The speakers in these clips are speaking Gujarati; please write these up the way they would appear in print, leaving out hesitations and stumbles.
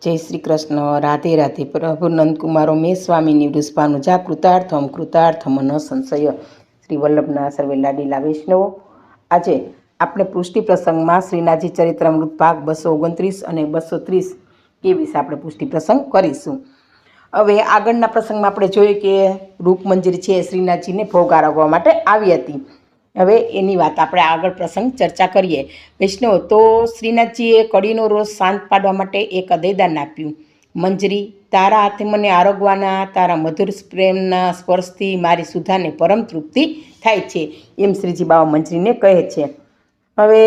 जय श्री कृष्ण। राधे राधे। प्रभु नंदकुमारो मे स्वामी वृषभानुजा कृतार्थम कृतार्थम न संशय। श्री वल्लभना सर्वे लाडीला वैष्णवो, आज આપણે પુષ્ટિ પ્રસંગમાં શ્રીનાથજી ચરિત્રામૃત ભાગ 229 અને 230 એ વિશે આપણે પુષ્ટિ પ્રસંગ કરીશું। હવે આગળના પ્રસંગમાં આપણે જોયું કે રૂપમંજરી છે શ્રીનાથજીને ભોગ આરવવા માટે આવી હતી। હવે એની વાત આપણે આગળ પ્રસંગ ચર્ચા કરીએ। વૈષ્ણવ, તો શ્રીનાથજીએ કડીનો રોષ શાંત પાડવા માટે એક અદયદાન આપ્યું। મંજરી, તારા હાથે મને આરોગવાના તારા મધુર પ્રેમના સ્પર્શથી મારી સુધાને પરમ તૃપ્તિ થાય છે, એમ શ્રીજી બાવા મંજરીને કહે છે। હવે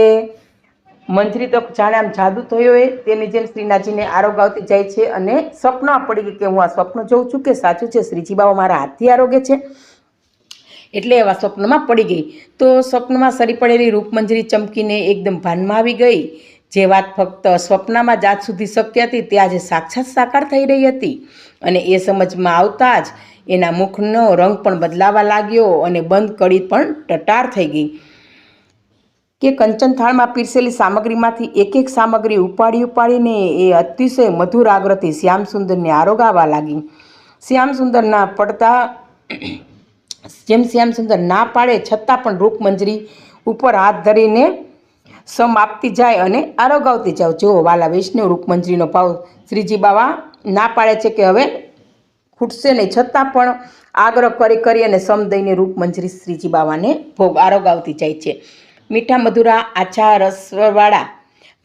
મંજરી તો જાણે આમ જાદુ થયો હોય તેની જેમ શ્રીનાથજીને આરોગાવતી જાય છે અને સ્વપ્નમાં પડી ગઈ કે હું આ સ્વપ્ન જોઉં છું કે સાચું છે, શ્રીજી બાવા મારા હાથથી આરોગે છે, એટલે એવા સ્વપ્નમાં પડી ગઈ। તો સ્વપ્નમાં સરી પડેલી રૂપમંજરી ચમકીને એકદમ ભાનમાં આવી ગઈ। જે વાત ફક્ત સ્વપ્નમાં જ આજ સુધી શક્ય હતી તે આજે સાક્ષાત સાકાર થઈ રહી હતી। અને એ સમજમાં આવતા જ એના મુખનો રંગ પણ બદલાવા લાગ્યો અને બંધ કડી પણ ટટાર થઈ ગઈ કે કંચન થાળમાં પીરસેલી સામગ્રીમાંથી એક એક સામગ્રી ઉપાડીને એ અતિશય મધુર આગ્રહથી શ્યામસુંદરને આરોગાવા લાગી। શ્યામસુંદરના પડતા જેમ શ્યામસુંદર ના પાડે છતાં પણ રૂપમંજરી ઉપર હાથ ધરીને સમ આપતી જાય અને આરોગાવતી જાવ। જો વાલા વૈષ્ણવ, રૂપમંજરીનો ભાવ શ્રીજી બાવા ના પાડે છે કે હવે ખૂટશે નહીં, છતાં પણ આગ્રહ કરી અને સમ દઈને રૂપમંજરી શ્રીજી બાવાને ભોગ આરોગાવતી જાય છે। મીઠા મધુરા આછા રસવાળા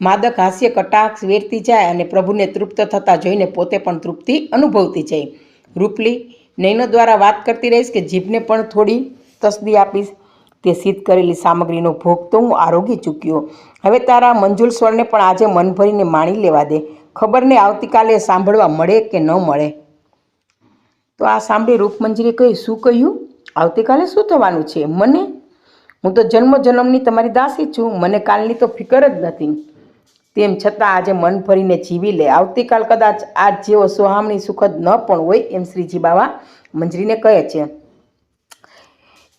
માદક હાસ્ય કટાક્ષ વેરતી જાય અને પ્રભુને તૃપ્ત થતા જોઈને પોતે પણ તૃપ્તિ અનુભવતી જાય। રૂપલી, નયનો દ્વારા વાત કરતી રહીશ કે જીભને પણ થોડી તસદી આપીશ। તે સિદ્ધ કરેલી સામગ્રીનો ભોગ તો હું આરોગી ચૂક્યો, હવે તારા મંજુલ સ્વરને પણ આજે મન ભરીને માણી લેવા દે। ખબર ને આવતીકાલે સાંભળવા મળે કે ન મળે। તો આ સાંભળી રૂપમંજરીએ કહ્યું, શું કહ્યું? આવતીકાલે શું થવાનું છે મને? હું તો જન્મ જન્મની તમારી દાસી છું, મને કાલની તો ફિકર જ નથી। તેમ છતાં આજે મન ભરીને જીવી લે, આવતીકાલ કદાચ આજ જેવો સુહામણી સુખદ ન પણ હોય, એમ શ્રીજી બાવા મંજરીને કહે છે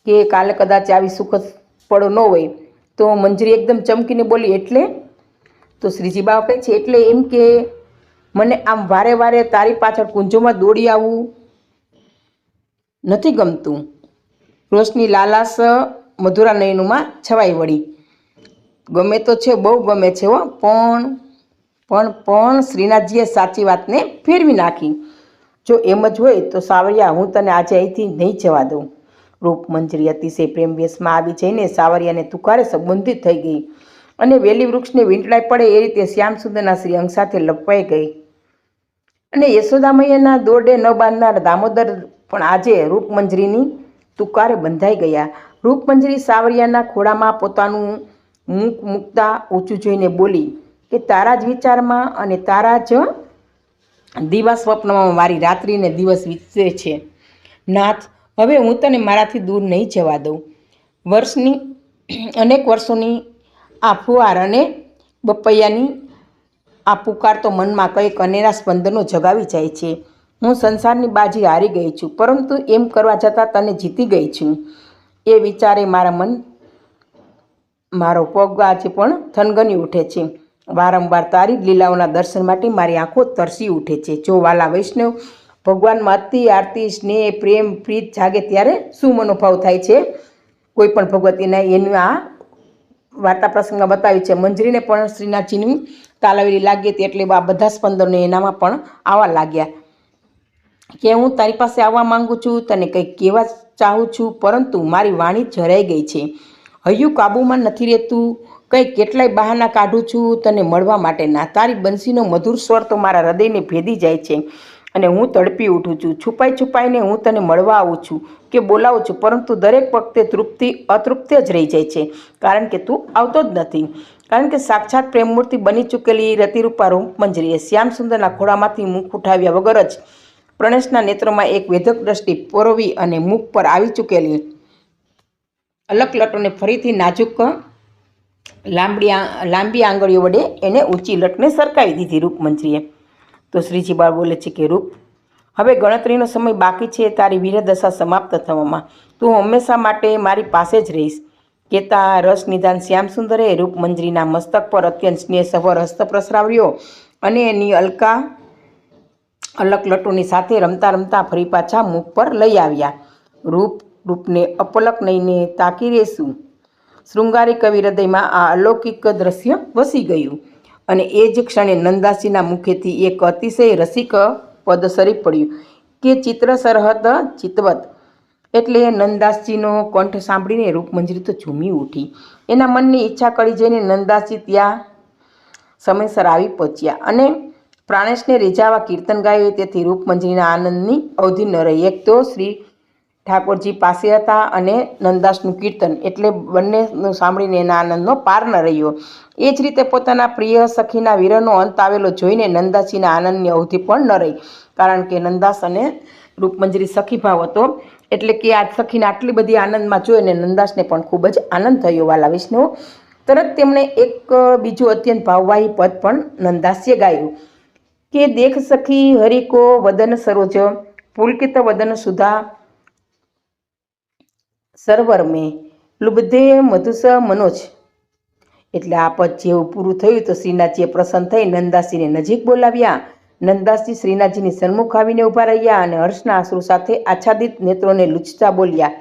કે કાલે કદાચ આવી સુખદ પળો ન હોય। તો મંજરી એકદમ ચમકીને બોલી, એટલે? તો શ્રીજી બાવા કહે છે, એટલે એમ કે મને આમ વારે વારે તારી પાછળ કુંજોમાં દોડી આવવું નથી ગમતું। રોશની લાલાશ મધુરા નયનોમાં છવાઈ વળી। ગમે તો છે, બહુ ગમે છે હો, પણ શ્રીનાથજીએ સાચી વાતને ફેરવી નાખી। જો એમ જ હોય તો સાવરિયા, હું તને આજે અહીંથી નહીં જવા દઉં। રૂપમંજરી અતિશય પ્રેમ વેશમાં આવી જઈને સાવરિયાને તુકારે સંબંધિત થઈ ગઈ અને વેલી વૃક્ષને વીંટળાઈ પડે એ રીતે શ્યામસુંદરના શ્રી અંગ સાથે લપવાઈ ગઈ। અને યશોદામૈયાના દોરડે ન બાંધનાર દામોદર પણ આજે રૂપમંજરીની તુકારે બંધાઈ ગયા। રૂપમંજરી સાવરિયાના ખોળામાં પોતાનું મુખ મૂકતા ઊંચું જોઈને બોલી કે તારા જ વિચારમાં અને તારા જ દીવા સ્વપ્નમાં મારી રાત્રિને દિવસ વીતે છે। નાથ, હવે હું તને મારાથી દૂર નહીં જવા દઉં। અનેક વર્ષોની આ ફુવાર અને બપૈયાની આ પુકાર તો મનમાં કંઈક અનેરા સ્પંદનો જગાવી જાય છે। હું સંસારની બાજી હારી ગઈ છું, પરંતુ એમ કરવા છતાં તને જીતી ગઈ છું એ વિચારે મારો પગ આજે પણ થનગની ઉઠે છે। વારંવાર તારી જ લીલાઓના દર્શન માટે મારી આંખો તરસી ઉઠે છે। જો વાલા વૈષ્ણવ, ભગવાનમાં અતિ આરતી, સ્નેહ, પ્રેમ, પ્રીત જાગે ત્યારે શું મનોભાવ થાય છે કોઈ પણ ભગવતીને, એનું આ વાર્તા પ્રસંગમાં બતાવ્યું છે। મંજરીને પણ શ્રીનાથજીની તાલાવેલી લાગી હતી, એટલે આ બધા સ્પંદનો એનામાં પણ આવવા લાગ્યા કે હું તારી પાસે આવવા માંગુ છું, તને કંઈક કહેવા ચાહું છું, પરંતુ મારી વાણી જરાઈ ગઈ છે, હૈયું કાબૂમાં નથી રહેતું, કંઈ કેટલાય બહાના કાઢું છું તને મળવા માટેના। તારી બંસીનો મધુર સ્વર તો મારા હૃદયને ભેદી જાય છે અને હું તડપી ઉઠું છું। છુપાઈને હું તને મળવા આવું છું કે બોલાવું છું, પરંતુ દરેક વખતે અતૃપ્ત જ રહી જાય છે, કારણ કે તું આવતો જ નથી। કારણ કે સાક્ષાત પ્રેમમૂર્તિ બની ચૂકેલી રતિરૂપા રૂપમંજરીએ શ્યામસુંદરના ખોળામાંથી મુખ ઉઠાવ્યા વગર જ પ્રણેશના નેત્રોમાં એક વેધક દ્રષ્ટિ પરોવી અને મુખ પર આવી ચૂકેલી અલક લટોને ફરીથી નાજુક લાંબી આંગળીઓ વડે એને ઊંચી લટને સરકાવી દીધી રૂપમંજરીએ। તો શ્રીજી બાવા બોલે છે કે રૂપ, હવે ગણતરીનો સમય બાકી છે તારી વીરદશા સમાપ્ત થવામાં। તું હંમેશા માટે મારી પાસે જ રહીશ। કહેતા રસ નિદાન શ્યામસુંદરે રૂપમંજરીના મસ્તક પર અત્યંત સ્નેહસભર હસ્ત પ્રસરાવ્યો અને એની અલકા અલકલટોની સાથે રમતા રમતા ફરી પાછા મુખ પર લઈ આવ્યા. રૂપને અપલક નઈને તાકી રહેશું. શૃંગારી કવિ હૃદયમાં આ અલૌકિક દ્રશ્ય વસી ગયું અને એ જ ક્ષણે નંદાસીના મુખેથી એક અતિશય રસિક પદ સરી પડ્યું કે ચિત્ર સરહદ ચિતવત. એટલે નંદાસજીનો કંઠ સાંભળીને રૂપમંજરી તો ઝૂમી ઉઠી. એના મનની ઈચ્છા કરી જઈને નંદાસજી ત્યાં સમયસર આવી પહોંચ્યા અને પ્રાણેશને રીઝાવા કીર્તન ગાયું. તેથી રૂપમંજરીના આનંદની અવધિ ન રહી. એક તો શ્રી ઠાકોરજી પાસે હતા અને નંદાસનું કીર્તન, એટલે બંનેનું સાંભળીને એના આનંદનો પાર ન રહ્યો. એ જ રીતે પોતાના પ્રિય સખીના વિરહનો અંત આવેલો જોઈને નંદાસીના આનંદની અવધિ પણ ન રહી. કારણ કે નંદાસ અને રૂપમંજરી સખી ભાવ હતો, એટલે કે આ સખીને આટલી બધી આનંદમાં જોઈને નંદાસને પણ ખૂબ જ આનંદ થયો. વાલા વિષ્ણુ, તરત તેમણે એક બીજું અત્યંત ભાવવાહી પદ પણ નંદાસ્ય ગાયું કે દેખ સખી હરિકો વદન સરોજ પુલકિત વદન સુધા સર્વર મેં લુબ્ધે મધુસ મનોજ. એટલે આ પદ જેવું પૂરું થયું તો શ્રીનાથજીએ પ્રસન્ન થઈ નંદાસીને નજીક બોલાવ્યા. નંદાસજી શ્રીનાથજીની સન્મુખ આવીને ઊભા રહ્યા અને હર્ષના આંસુ સાથે આચ્છાદિત નેત્રોને લૂછતા બોલ્યા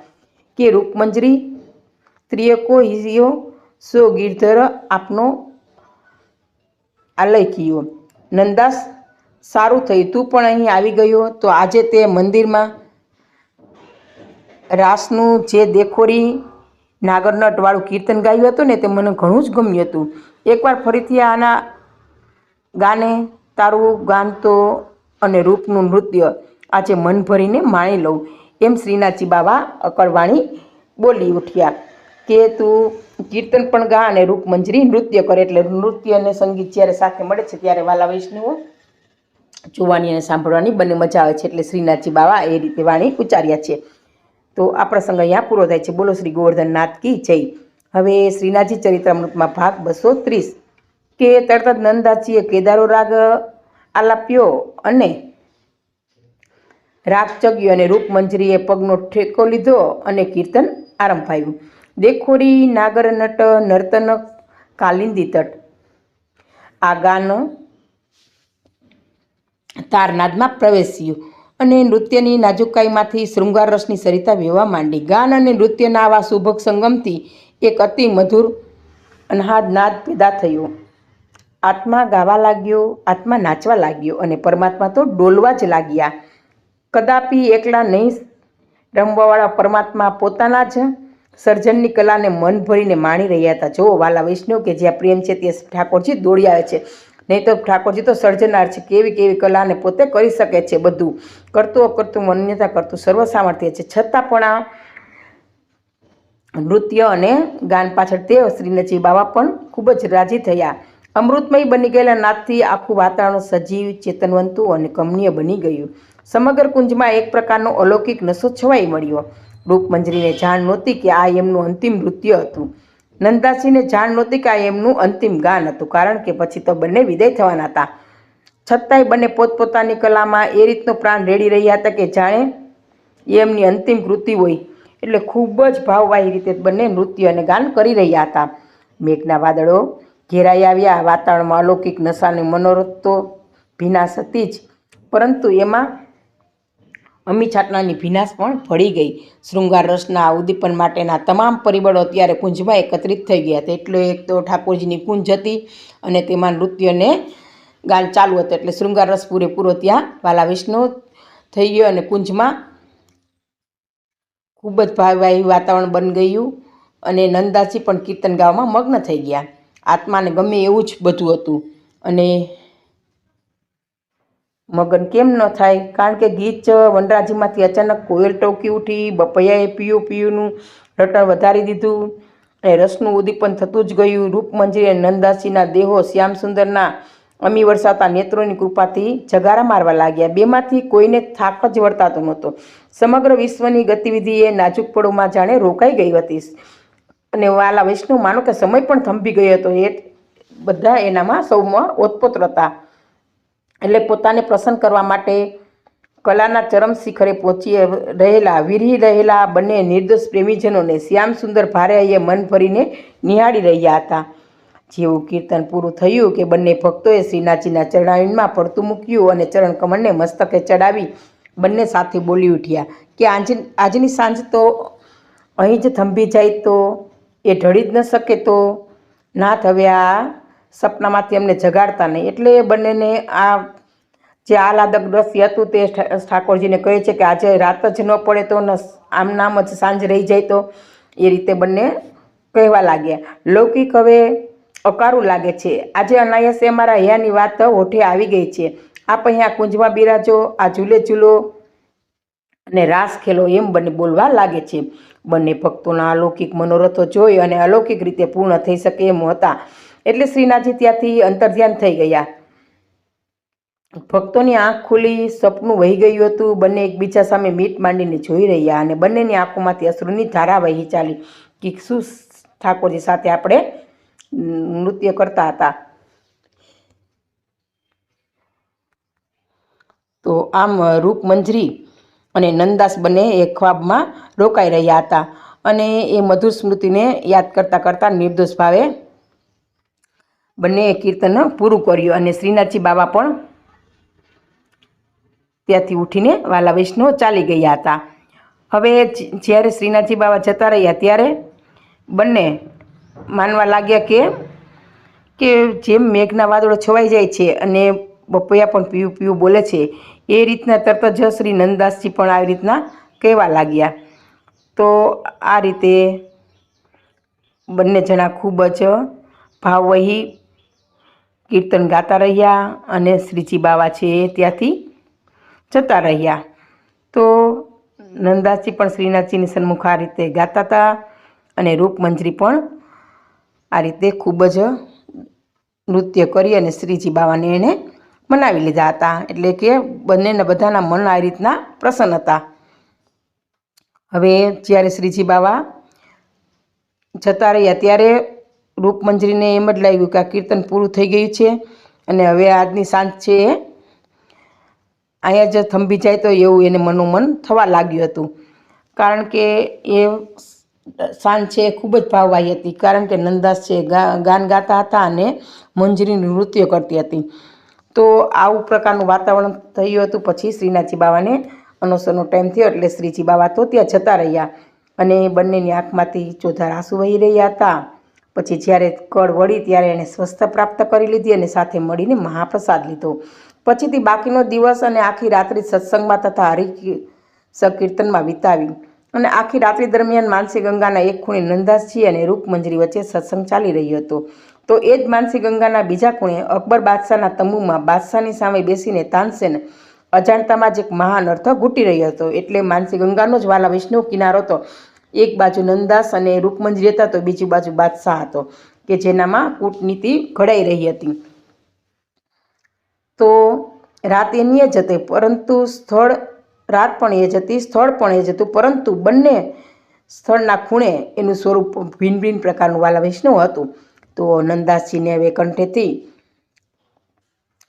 કે રૂપમંજરી ત્રિયકો હિયો સો ગિરધર આપનો આલયકીયો. નંદાસ, સારું થયું તું પણ અહીં આવી ગયો. તો આજે તે મંદિરમાં રાસનું જે દેખોરી નાગરનટવાળું કીર્તન ગાયું હતું ને, તે મને ઘણું જ ગમ્યું હતું. એકવાર ફરીથી આના ગાને, તારું ગાન તો અને રૂપનું નૃત્ય આજે મન ભરીને માણી લઉં, એમ શ્રીનાથજી બાબા અકળવાણી બોલી ઉઠ્યા કે તું કીર્તન પણ ગા અને રૂપમંજરી નૃત્ય કરે. એટલે નૃત્ય અને સંગીત જ્યારે સાથે મળે છે ત્યારે વાલા વૈષ્ણવો જોવાની અને સાંભળવાની બંને મજા આવે છે. એટલે શ્રીનાથજી બાબા એ રીતે વાણી ઉચ્ચાર્યા છે. તો આ પ્રસંગ અહીંયા પૂરો થાય છે. બોલો શ્રી ગોવર્ધનનાથ કી જય. હવે શ્રીનાથજી ચરિત્રામૃતમાં ભાગ 230 કે તરત જ નંદાજીએ કેદારો રાગ આલાપ્યો અને રાગ ચગ્યો અને રૂપમંજરીએ પગનો ઠેકો લીધો અને કીર્તન આરંભાયું. દેખોરી નાગર નટ નર્તન કાલિંદી તટ. આ ગાન તારનાદમાં પ્રવેશ્યું અને નૃત્યની નાજુકાઈમાંથી શૃંગાર રસની સરિતા વહેવા માંડી. ગાન અને નૃત્યના આવા શુભક સંગમથી એક અતિ મધુર અનહાદ નાદ પેદા થયો. આત્મા ગાવા લાગ્યો, આત્મા નાચવા લાગ્યો અને પરમાત્મા તો ડોલવા જ લાગ્યા. કદાપી એકલા નહીં રમવાવાળા પરમાત્મા પોતાના જ સર્જનની કલાને મન ભરીને માણી રહ્યા હતા. જો વાલા વૈષ્ણવ, કે જ્યાં પ્રેમ છે ત્યાં ઠાકોરજી દોડી આવે છે. નહીં તો ઠાકોરજી તો સર્જનાર છે. કેવી કેવી કલાને પોતે કરી શકે છે. બધું કરતું અકર્તું માન્યતા કરતું સર્વ સામર્થ્ય છે. છતાં પણ આ નૃત્ય અને ગાન પાછળ તે શ્રીનાથજી બાબા પણ ખૂબ જ રાજી થયા. અમૃતમય બની ગયેલા નાદથી આખું વાતાવરણ સજીવ, ચેતનવંતું અને કમનીય બની ગયું. સમગ્ર કુંજમાં એક પ્રકારનો અલૌકિક નશો છવાઈ મળ્યો. રૂપમંજરીને જાણ નહોતી કે આ એમનું અંતિમ નૃત્ય હતું. નંદાસીને જાણ નહોતી કે આ એમનું અંતિમ ગાન હતું, કારણ કે પછી તો બંને વિદાય થવાના હતા. છતાંય બંને પોતપોતાની કલામાં એ રીતનો પ્રાણ રેડી રહ્યા હતા કે જાણે એમની અંતિમ કૃતિ હોય. એટલે ખૂબ જ ભાવવાહી રીતે બંને નૃત્ય અને ગાન કરી રહ્યા હતા. મેઘના વાદળો ઘેરાઈ આવ્યા. વાતાવરણમાં અલૌકિક નશાની મનોરથ તો ભીનાશ હતી જ, પરંતુ એમાં અમી છાટનાની ભીનાશ પણ ભળી ગઈ. શૃંગાર રસના ઉદ્દીપન માટેના તમામ પરિબળો અત્યારે કુંજમાં એકત્રિત થઈ ગયા હતા. એટલે એક તો ઠાકોરજીની કુંજ હતી અને તેમાં નૃત્યને ગાન ચાલુ હતું. એટલે શૃંગાર રસ પૂરેપૂરો ત્યાં વાલા વિષ્ણુ થઈ ગયો અને કુંજમાં ખૂબ જ ભાવવાહી વાતાવરણ બની ગયું અને નંદાજી પણ કીર્તન ગાવામાં મગ્ન થઈ ગયા. આત્માને ગમે એવું જ બધું હતું અને મગન કેમ ન થાય, કારણ કે ગીચ વનરાજીમાંથી અચાનક કોયલ ટોકી ઉઠી. બપૈયાએ પીયું પીયુંનું રટણ વધારી દીધું અને રસનું ઉદ્દીપન થતું જ ગયું. રૂપમંજરી અને નંદાસીના દેહો શ્યામસુંદરના અમી વરસાતા નેત્રોની કૃપાથી જગારા મારવા લાગ્યા. બેમાંથી કોઈને થાક જ વર્તાતો નહોતો. સમગ્ર વિશ્વની ગતિવિધિ એ નાજુક પળોમાં જાણે રોકાઈ ગઈ હતી અને વાલા વૈષ્ણવ માનો કે સમય પણ થંભી ગયો હતો. એ બધા એનામાં સૌમાં ઓતપ્રોત હતા. એટલે પોતાને પ્રસન્ન કરવા માટે કલાના ચરમ શિખરે પહોંચી વિરહી રહેલા બંને નિર્દોષ પ્રેમીજનોને શ્યામ સુંદર ભારે મન ભરીને નિહાળી રહ્યા હતા. જેવું કીર્તન પૂરું થયું કે બંને ભક્તોએ શ્રીનાથજીના ચરણારવિંદમાં પડતું મૂક્યું અને ચરણ કમળને મસ્તકે ચડાવી બંને સાથે બોલી ઉઠ્યા કે આજની સાંજ તો અહીં જ થંભી જાય તો એ ઢળી જ ન શકે તો નાથ હવે આ સપનામાંથી અમને જગાડતા નહીં. એટલે બંનેને આ જે આહલાદક દ્રશ્ય હતું તે ઠાકોરજીને કહે છે કે આજે રાત જ ન પડે તો આમ નામ જ સાંજ રહી જાય તો એ રીતે બંને કહેવા લાગ્યા. લૌકિક હવે અકારું લાગે છે. આજે અનાયાસે અમારા હૈયાની વાત ઓઠે આવી ગઈ છે. આપ અહીંયા કુંજમાં બિરાજો, આ ઝૂલે ઝૂલો અને રાસ ખેલો એમ બંને બોલવા લાગે છે. બંને ભક્તોના અલૌકિક મનોરથો જોઈ અને અલૌકિક રીતે પૂર્ણ થઈ શકે એમ હતા. એટલે શ્રીનાથજી ત્યાંથી અંતર્ધ્યાન થઈ ગયા. ભક્તોની આંખ ખુલી, સપનું વહી ગયું હતું. બંને એકબીજા સામે મીટ માંડીને જોઈ રહ્યા અને બંનેની આંખોમાંથી અશ્રુની ધારા વહી ચાલી કે શું ઠાકોરજી સાથે આપણે નૃત્ય કરતા હતા. તો આમ રૂપમંજરી અને નંદાસ બંને એ ખ્વાબમાં રોકાઈ રહ્યા હતા અને એ મધુર સ્મૃતિને યાદ કરતાં કરતાં નિર્દોષ ભાવે બંને કીર્તન પૂરું કર્યું અને શ્રીનાથજી બાબા પણ ત્યાંથી ઉઠીને વાલા વૈષ્ણવ ચાલી ગયા હતા. હવે જ્યારે શ્રીનાથજી બાબા જતા રહ્યા ત્યારે બંને માનવા લાગ્યા કે જેમ મેઘના વાદળો છવાઈ જાય છે અને બપૈયા પણ પીવું પીવું બોલે છે એ રીતના તરત જ શ્રી નંદદાસજી પણ આવી રીતના કહેવા લાગ્યા. તો આ રીતે બંને જણા ખૂબ જ ભાવવહી કીર્તન ગાતા રહ્યા અને શ્રીજી બાવા છે ત્યાંથી જતા રહ્યા. તો નંદદાસજી પણ શ્રીનાથજીની સન્મુખ આ રીતે ગાતા હતા અને રૂપમંજરી પણ આ રીતે ખૂબ જ નૃત્ય કરી અને શ્રીજી બાવાને એણે મનાવી લીધા હતા. એટલે કે બંનેના બધાના મન આ રીતના પ્રસન્ન હતા. હવે જ્યારે શ્રીજી બાવા જતા રહ્યા ત્યારે રૂપમંજરીને એમ જ લાગ્યું કે આ કીર્તન પૂરું થઈ ગયું છે અને હવે આજની સાંજ છે એ અહીંયા જ થંભી જાય તો એવું એને મનોમન થવા લાગ્યું હતું. કારણ કે એ સાંજ છે એ ખૂબ જ ભાવવાહી હતી. કારણ કે નંદાસ છે ગાન ગાતા હતા અને મંજરીનું નૃત્ય કરતી હતી. તો આવું પ્રકારનું વાતાવરણ થયું હતું. પછી શ્રીનાથજી બાવાને અનોસરનો ટાઈમ થયો એટલે શ્રીજી બાવા તો ત્યાં જતા રહ્યા અને બંનેની આંખમાંથી ચોધાર આંસુ વહી રહ્યા હતા. પછી જ્યારે કળ વળી ત્યારે એણે સ્વસ્થતા પ્રાપ્ત કરી લીધી અને સાથે મળીને મહાપ્રસાદ લીધો. પછીથી બાકીનો દિવસ અને આખી રાત્રિ સત્સંગમાં તથા સંકીર્તનમાં વિતાવી અને આખી રાત્રિ દરમિયાન માનસી ગંગાના એક ખૂણે નંદાસજી અને રૂપમંજરી વચ્ચે સત્સંગ ચાલી રહ્યો હતો. તો એ જ માનસી ગંગાના બીજા ખૂણે અકબર બાદશાહના તંબુમાં બાદશાહની સામે બેસીને તાનસેન અજાણતામાં જ એક મહાન અર્થ ઘૂંટી રહ્યો હતો. એટલે માનસી ગંગાનો જ વાલા વૈષ્ણવ કિનારો હતો. એક બાજુ નંદાસ અને રૂપમંજરી હતા તો બીજી બાજુ બાદશાહ હતો કે જેનામાં કૂટનીતિ ઘડાઈ રહી હતી. તો રાત એની જ હતી પરંતુ રાત પણ એ જ હતી, સ્થળ પણ એ જ હતું, પરંતુ બંને સ્થળના ખૂણે એનું સ્વરૂપ ભિન્ન ભિન્ન પ્રકારનું વાલા વૈષ્ણવ હતું. તો નંદાસજીને હવે કંઠેથી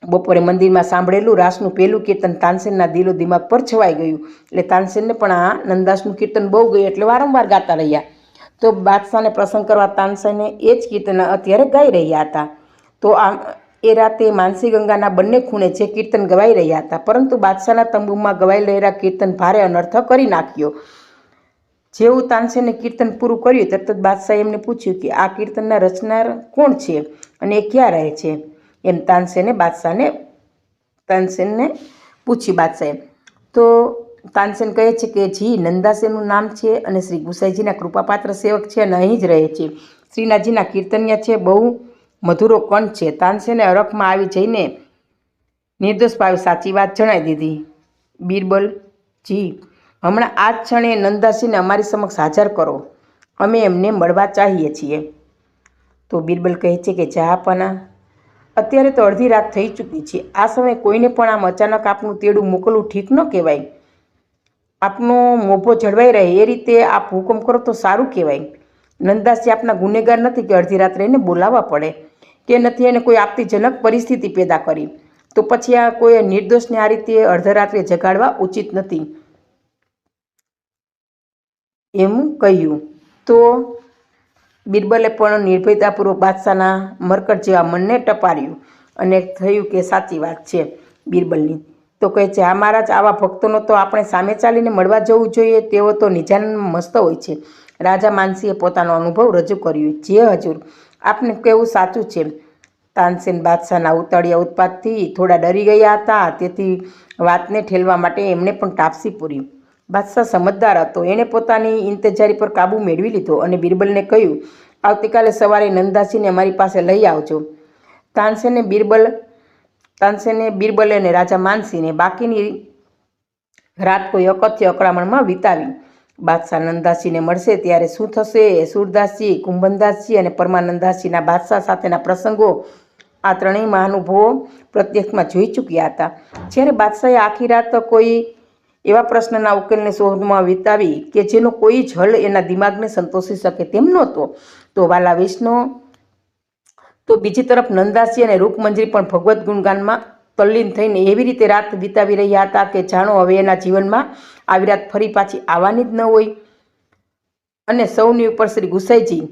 બપોરે મંદિરમાં સાંભળેલું રાસનું પહેલું કીર્તન તાનસેનના દિલો દિમાગ પર છવાઈ ગયું. એટલે તાનસેનને પણ આ નંદાસનું કીર્તન બહુ ગયું એટલે વારંવાર ગાતા રહ્યા. તો બાદશાહને પ્રસન્ન કરવા તાનસેને એ જ કીર્તન અત્યારે ગાઈ રહ્યા હતા. તો આમ એ રાતે માનસી ગંગાના બંને ખૂણે જે કીર્તન ગવાઈ રહ્યા હતા, પરંતુ બાદશાહના તંબુમાં ગવાઈ રહેલા કીર્તન ભારે અનર્થ કરી નાખ્યો. જેવું તાનસેને કીર્તન પૂરું કર્યું તરત જ બાદશાહે એમને પૂછ્યું કે આ કીર્તનના રચનાર કોણ છે અને એ ક્યાં રહે છે? એમ તાનસેને પૂછ્યું બાદશાહે. તો તાનસેન કહે છે કે જી નંદાસેનું નામ છે અને શ્રી ગુસાઈજીના કૃપાપાત્ર સેવક છે અને અહીં જ રહે છે. શ્રીનાથજીના કીર્તનિયા છે, બહુ મધુરો કંઠ છે. તાનસેને અરખમાં આવી જઈને નિર્દોષ ભાવે સાચી વાત જણાવી દીધી. બિરબલજી, હમણાં આ જ ક્ષણે નંદાસીને અમારી સમક્ષ હાજર કરો, અમે એમને મળવા ચાહીએ છીએ. તો બિરબલ કહે છે કે જહાંપનાહ, અત્યારે તો અડધી રાત થઈ ચૂકી છે. આ સમયે કોઈને પણ આમ અચાનક આપનું તેડું મોકલવું ઠીક ન કહેવાય. આપનો મોભો જળવાઈ રહે એ રીતે આપ હુકમ કરો તો સારું કહેવાય. નંદાસજી આપના ગુનેગાર નથી કે અડધી રાત્રે એને બોલાવવા પડે કે નથી એને કોઈ આપત્તિજનક પરિસ્થિતિ પેદા કરી. તો પછી આ કોઈ નિર્દોષને આ રીતે અર્ધરાત્રે જગાડવા ઉચિત નથી એમ કહ્યું. તો બિરબલે પણ નિર્ભયતાપૂર્વક બાદશાહના મરકટ જેવા મનને ટપાર્યું અને થયું કે સાચી વાત છે બિરબલની. તો કહે છે, આ મહારાજ, આવા ભક્તોનો તો આપણે સામે ચાલીને મળવા જવું જોઈએ. તેઓ તો નિજાનંદમાં મસ્ત હોય છે. રાજા માનસીએ પોતાનો અનુભવ રજૂ કર્યો. જે હજુર, આપને કહેવું સાચું છે. તાનસેન બાદશાહના ઉતાળિયા ઉત્પાતથી થોડા ડરી ગયા હતા, તેથી વાતને ઠેલવા માટે એમણે પણ ટાપસી પૂરી. બાદશાહ સમજદાર હતો. એણે પોતાની ઇંતજારી પર કાબૂ મેળવી લીધો અને બિરબલને કહ્યું, આવતીકાલે સવારે નંદાસીને અમારી પાસે લઈ આવજો. તાનસેને બિરબલે અને રાજા માનસીને બાકીની રાત કોઈ અકથ્ય અકળામણમાં વિતાવી. બાદશાહ નંદાસીને મળશે ત્યારે શું થશે? સૂરદાસજી, કુંભનદાસજી અને પરમાનંદાસજીના બાદશાહ સાથેના પ્રસંગો આ ત્રણેય મહાનુભાવો પ્રત્યક્ષમાં જોઈ ચૂક્યા હતા. જ્યારે બાદશાહે આખી રાત કોઈ એવા પ્રશ્નના ઉકેલને શોધમાં વિતાવી કે જેનો કોઈ જ હલ એના દિમાગને સંતોષી શકે તેમ નહોતો, તો વાલા વૈષ્ણવ, તો બીજી તરફ નંદાસજી અને રૂપમંજરી પણ ભગવદ્ ગુણગાનમાં તલ્લીન થઈને એવી રીતે રાત વિતાવી રહ્યા હતા કે જાણો હવે એના જીવનમાં આવી રાત ફરી પાછી આવવાની જ ન હોય. અને સૌની ઉપર શ્રી ગુસાઈજી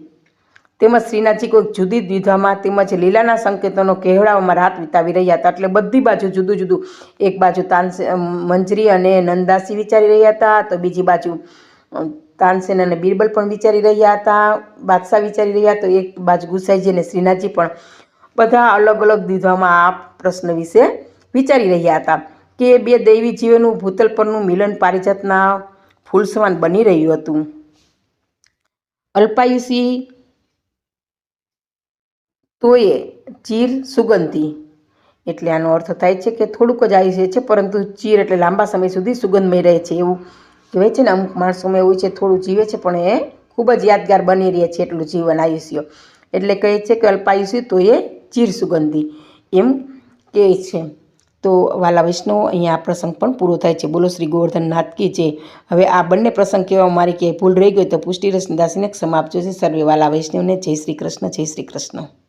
તેમજ શ્રીનાથજી કોઈક જુદી દ્વિધામાં તેમજ લીલાના સંકેતોનો કહેવડાવવામાં રાત વિતાવી રહ્યા હતા. એટલે બધી બાજુ જુદું જુદું, એક બાજુ મંજરી અને નંદાસી વિચારી રહ્યા હતા, તો બીજી બાજુ તાનસેન અને બિરબલ પણ વિચારી રહ્યા હતા, બાદશાહ વિચારી રહ્યા, તો એક બાજુ ગુસાઈજી અને શ્રીનાથજી પણ બધા અલગ અલગ દ્વિધામાં આ પ્રશ્ન વિશે વિચારી રહ્યા હતા કે બે દૈવી જીવોનું ભૂતલ પરનું મિલન પારિજાતના ફૂલ સમાન બની રહ્યું હતું. અલ્પાયુષી તોય ચીર સુગંધી, એટલે આનો અર્થ થાય છે કે થોડુંક જ આયુષ્ય છે, પરંતુ ચીર એટલે લાંબા સમય સુધી સુગંધમય રહે છે. એવું કહેવાય છે ને, અમુક માણસોમાં એવું છે, થોડું જીવે છે પણ એ ખૂબ જ યાદગાર બની રહે છે એટલું જીવન આયુષ્ય. એટલે કહે છે કે અલ્પાયુષી તો એ ચીર સુગંધી, એમ કહે છે. તો વાલા વૈષ્ણવ, અહીંયા આ પ્રસંગ પણ પૂરો થાય છે. બોલો શ્રી ગોવર્ધન નાથ કી જય. હવે આ બંને પ્રસંગ કહેવામાં મારી ક્યાંય ભૂલ રહી ગઈ તો પુષ્ટિરસ દાસીને ક્ષમા આપજો છે. સર્વે વાલા વૈષ્ણવને જય શ્રી કૃષ્ણ, જય શ્રી કૃષ્ણ.